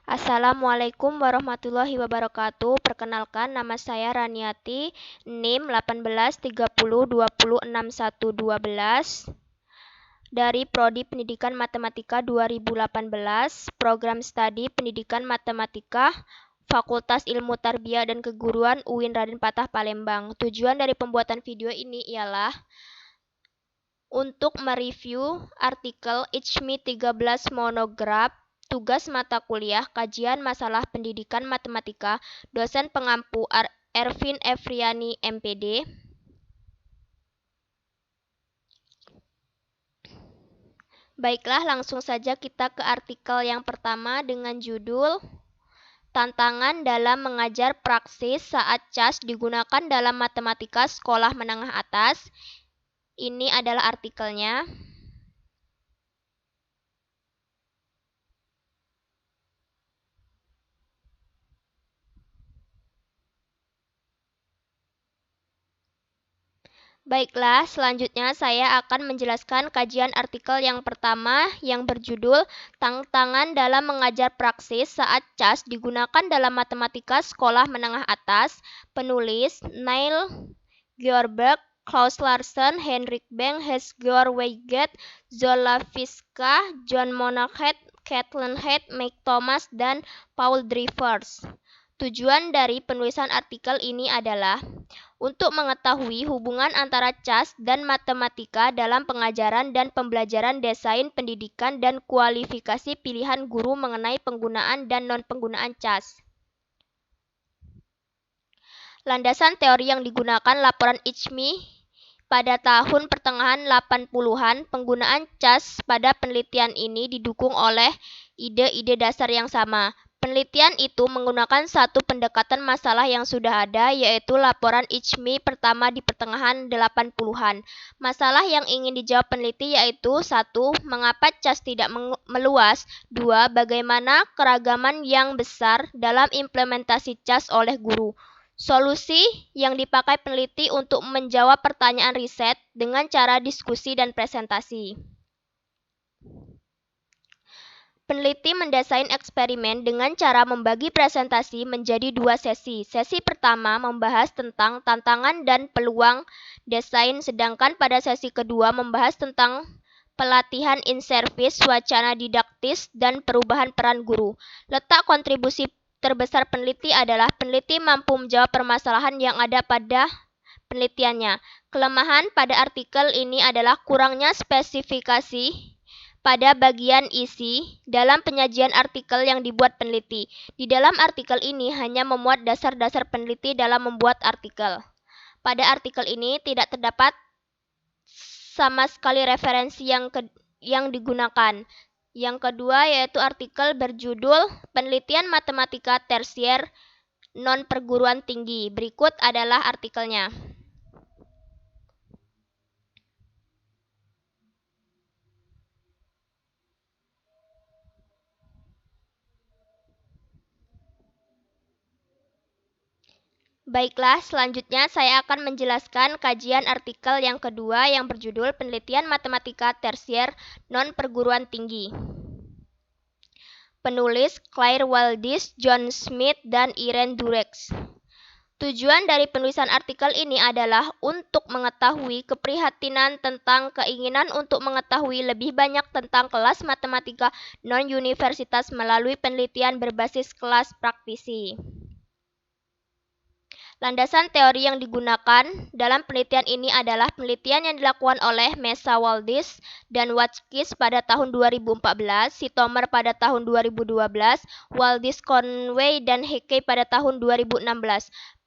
Assalamualaikum warahmatullahi wabarakatuh. Perkenalkan, nama saya Raniati, NIM 1830206112 dari Prodi Pendidikan Matematika 2018, Program Studi Pendidikan Matematika, Fakultas Ilmu Tarbiyah dan Keguruan UIN Raden Patah Palembang. Tujuan dari pembuatan video ini ialah untuk mereview artikel IJMI 13 monograf tugas mata kuliah kajian masalah pendidikan matematika dosen pengampu Ervin Efriani MPD. Baiklah, langsung saja kita ke artikel yang pertama dengan judul Tantangan dalam mengajar praksis saat CAS digunakan dalam matematika sekolah menengah atas. Ini adalah artikelnya. Baiklah, selanjutnya saya akan menjelaskan kajian artikel yang pertama yang berjudul Tantangan dalam mengajar praksis saat CAS digunakan dalam matematika sekolah menengah atas. Penulis Neil Gjorberg, Klaus Larsen, Henrik Beng, Hans-Georg Weigelt, Zola Fiska, John Monaghan, Kathleen Head, Mike Thomas, dan Paul Drivers. Tujuan dari penulisan artikel ini adalah untuk mengetahui hubungan antara CAS dan matematika dalam pengajaran dan pembelajaran desain pendidikan dan kualifikasi pilihan guru mengenai penggunaan dan non-penggunaan CAS. Landasan teori yang digunakan laporan IJMI pada tahun pertengahan 80-an, penggunaan CAS pada penelitian ini didukung oleh ide-ide dasar yang sama. Penelitian itu menggunakan satu pendekatan masalah yang sudah ada, yaitu laporan IJMI pertama di pertengahan 80-an. Masalah yang ingin dijawab peneliti yaitu 1. Mengapa CAS tidak meluas? 2. Bagaimana keragaman yang besar dalam implementasi CAS oleh guru? Solusi yang dipakai peneliti untuk menjawab pertanyaan riset dengan cara diskusi dan presentasi. Peneliti mendesain eksperimen dengan cara membagi presentasi menjadi dua sesi. Sesi pertama membahas tentang tantangan dan peluang desain, sedangkan pada sesi kedua membahas tentang pelatihan in-service, wacana didaktis, dan perubahan peran guru. Letak kontribusi terbesar peneliti adalah peneliti mampu menjawab permasalahan yang ada pada penelitiannya. Kelemahan pada artikel ini adalah kurangnya spesifikasi pada bagian isi dalam penyajian artikel yang dibuat peneliti. Di dalam artikel ini hanya memuat dasar-dasar peneliti dalam membuat artikel. Pada artikel ini tidak terdapat sama sekali referensi yang digunakan. Yang kedua yaitu artikel berjudul Penelitian Matematika Tersier Non-Perguruan Tinggi. Berikut adalah artikelnya. Baiklah, selanjutnya saya akan menjelaskan kajian artikel yang kedua yang berjudul Penelitian Matematika Tersier Non-Perguruan Tinggi. Penulis Claire Waldis, John Smith, dan Irene Durex. Tujuan dari penulisan artikel ini adalah untuk mengetahui keprihatinan tentang keinginan untuk mengetahui lebih banyak tentang kelas matematika non-universitas melalui penelitian berbasis kelas praktisi. Landasan teori yang digunakan dalam penelitian ini adalah penelitian yang dilakukan oleh Mesa Waldis dan Watkins pada tahun 2014, Sitomer pada tahun 2012, Waldis Conway dan Hickey pada tahun 2016.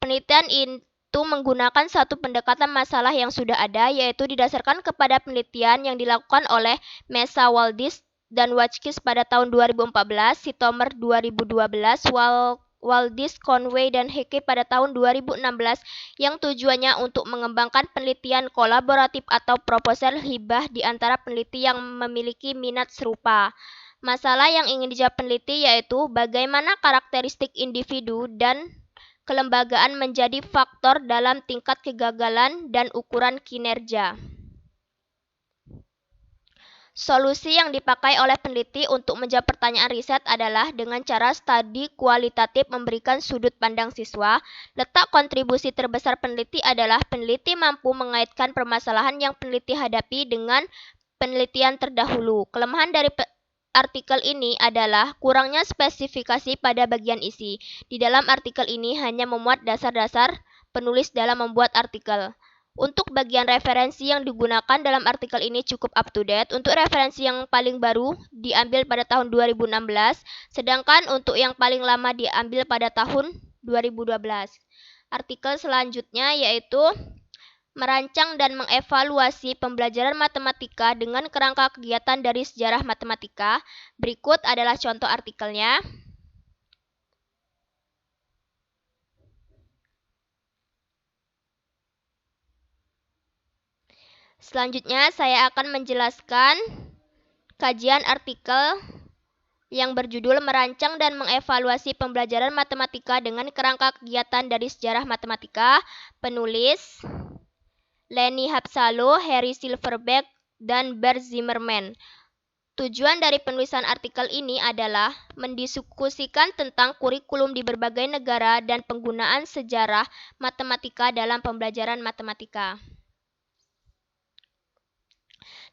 Penelitian itu menggunakan satu pendekatan masalah yang sudah ada, yaitu didasarkan kepada penelitian yang dilakukan oleh Mesa Waldis dan Watkins pada tahun 2014, Sitomer 2012, Waldis, Conway, dan Hickey pada tahun 2016 yang tujuannya untuk mengembangkan penelitian kolaboratif atau proposal hibah di antara peneliti yang memiliki minat serupa. Masalah yang ingin dijawab peneliti yaitu bagaimana karakteristik individu dan kelembagaan menjadi faktor dalam tingkat kegagalan dan ukuran kinerja. Solusi yang dipakai oleh peneliti untuk menjawab pertanyaan riset adalah dengan cara studi kualitatif memberikan sudut pandang siswa. Letak kontribusi terbesar peneliti adalah peneliti mampu mengaitkan permasalahan yang peneliti hadapi dengan penelitian terdahulu. Kelemahan dari artikel ini adalah kurangnya spesifikasi pada bagian isi. Di dalam artikel ini hanya memuat dasar-dasar penulis dalam membuat artikel. Untuk bagian referensi yang digunakan dalam artikel ini cukup up to date. Untuk referensi yang paling baru diambil pada tahun 2016, sedangkan untuk yang paling lama diambil pada tahun 2012. Artikel selanjutnya yaitu merancang dan mengevaluasi pembelajaran matematika dengan kerangka kegiatan dari sejarah matematika. Berikut adalah contoh artikelnya. Selanjutnya, saya akan menjelaskan kajian artikel yang berjudul Merancang dan Mengevaluasi Pembelajaran Matematika dengan Kerangka Kegiatan dari Sejarah Matematika. Penulis Lenny Hapsalo, Harry Silverberg, dan Bert Zimmerman. Tujuan dari penulisan artikel ini adalah mendiskusikan tentang kurikulum di berbagai negara dan penggunaan sejarah matematika dalam pembelajaran matematika.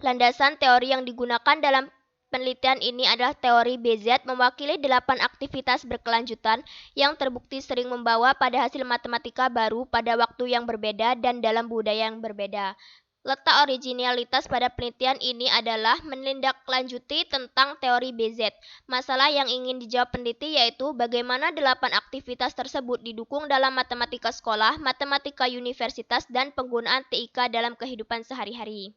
Landasan teori yang digunakan dalam penelitian ini adalah teori BZ, mewakili 8 aktivitas berkelanjutan yang terbukti sering membawa pada hasil matematika baru pada waktu yang berbeda dan dalam budaya yang berbeda. Letak originalitas pada penelitian ini adalah menindaklanjuti tentang teori BZ. Masalah yang ingin dijawab peneliti yaitu bagaimana 8 aktivitas tersebut didukung dalam matematika sekolah, matematika universitas, dan penggunaan TIK dalam kehidupan sehari-hari.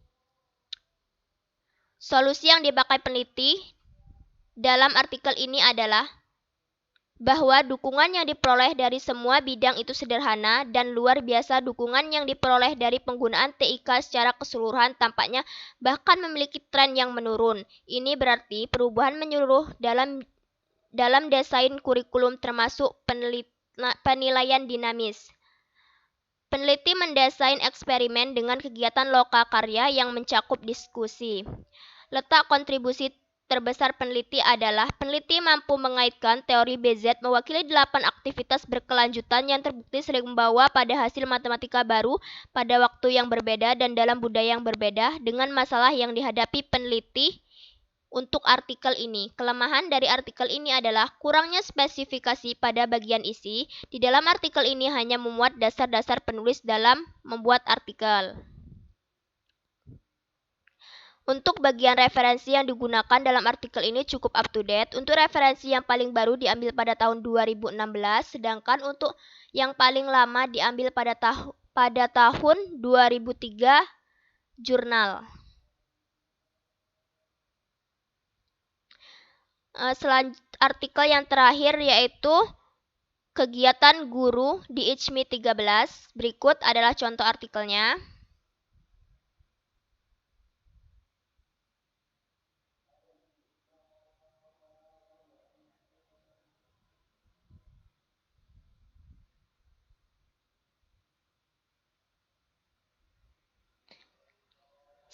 Solusi yang dipakai peneliti dalam artikel ini adalah bahwa dukungan yang diperoleh dari semua bidang itu sederhana dan luar biasa. Dukungan yang diperoleh dari penggunaan TIK secara keseluruhan tampaknya bahkan memiliki tren yang menurun. Ini berarti perubahan menyeluruh dalam desain kurikulum termasuk penilaian dinamis. Peneliti mendesain eksperimen dengan kegiatan lokakarya yang mencakup diskusi. Letak kontribusi terbesar peneliti adalah peneliti mampu mengaitkan teori BZ mewakili 8 aktivitas berkelanjutan yang terbukti sering membawa pada hasil matematika baru pada waktu yang berbeda dan dalam budaya yang berbeda dengan masalah yang dihadapi peneliti. Untuk artikel ini, kelemahan dari artikel ini adalah kurangnya spesifikasi pada bagian isi. Di dalam artikel ini hanya memuat dasar-dasar penulis dalam membuat artikel. Untuk bagian referensi yang digunakan dalam artikel ini cukup up to date. Untuk referensi yang paling baru diambil pada tahun 2016, sedangkan untuk yang paling lama diambil pada tahun 2003 jurnal. Artikel yang terakhir yaitu kegiatan guru di ICMI 13. Berikut adalah contoh artikelnya.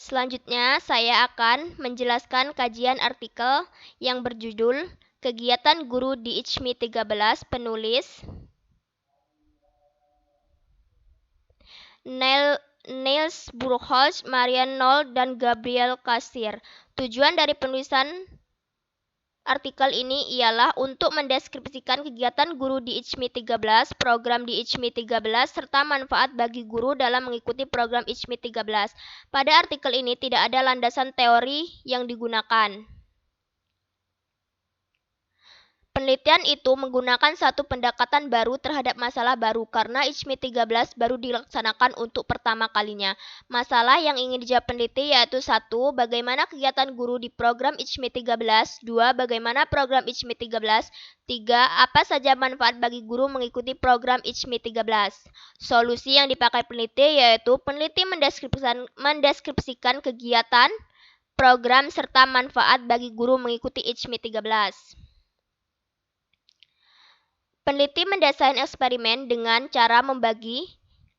Selanjutnya, saya akan menjelaskan kajian artikel yang berjudul Kegiatan Guru di ICMI 13, penulis Niels Burgholz, Marian Knoll, dan Gabriel Kasir. Tujuan dari penulisan artikel ini ialah untuk mendeskripsikan kegiatan guru di ICMI 13, program di ICMI 13, serta manfaat bagi guru dalam mengikuti program ICMI 13. Pada artikel ini tidak ada landasan teori yang digunakan. Penelitian itu menggunakan satu pendekatan baru terhadap masalah baru karena ICMI 13 baru dilaksanakan untuk pertama kalinya. Masalah yang ingin dijawab peneliti yaitu 1. Bagaimana kegiatan guru di program ICMI 13? 2. Bagaimana program ICMI 13? 3. Apa saja manfaat bagi guru mengikuti program ICMI 13? Solusi yang dipakai peneliti yaitu peneliti mendeskripsikan kegiatan, program, serta manfaat bagi guru mengikuti ICMI 13. Peneliti mendesain eksperimen dengan cara membagi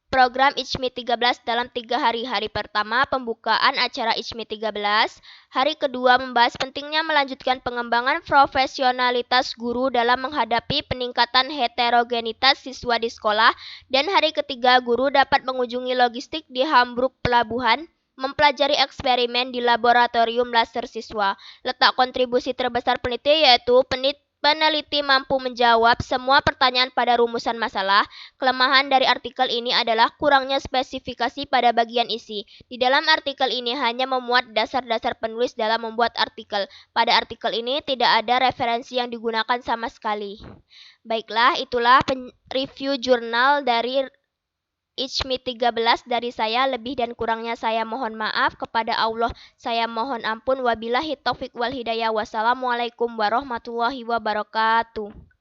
program ICMI 13 dalam 3 hari. Hari pertama, pembukaan acara ICMI 13. Hari kedua, membahas pentingnya melanjutkan pengembangan profesionalitas guru dalam menghadapi peningkatan heterogenitas siswa di sekolah. Dan hari ketiga, guru dapat mengunjungi logistik di Hamburg Pelabuhan, mempelajari eksperimen di laboratorium laser siswa. Letak kontribusi terbesar peneliti yaitu peneliti mampu menjawab semua pertanyaan pada rumusan masalah. Kelemahan dari artikel ini adalah kurangnya spesifikasi pada bagian isi. Di dalam artikel ini hanya memuat dasar-dasar penulis dalam membuat artikel. Pada artikel ini tidak ada referensi yang digunakan sama sekali. Baiklah, itulah review jurnal dari ICMI 13 dari saya. Lebih dan kurangnya saya mohon maaf. Kepada Allah saya mohon ampun. Wabillahi taufiq wal hidayah. Wassalamualaikum warahmatullahi wabarakatuh.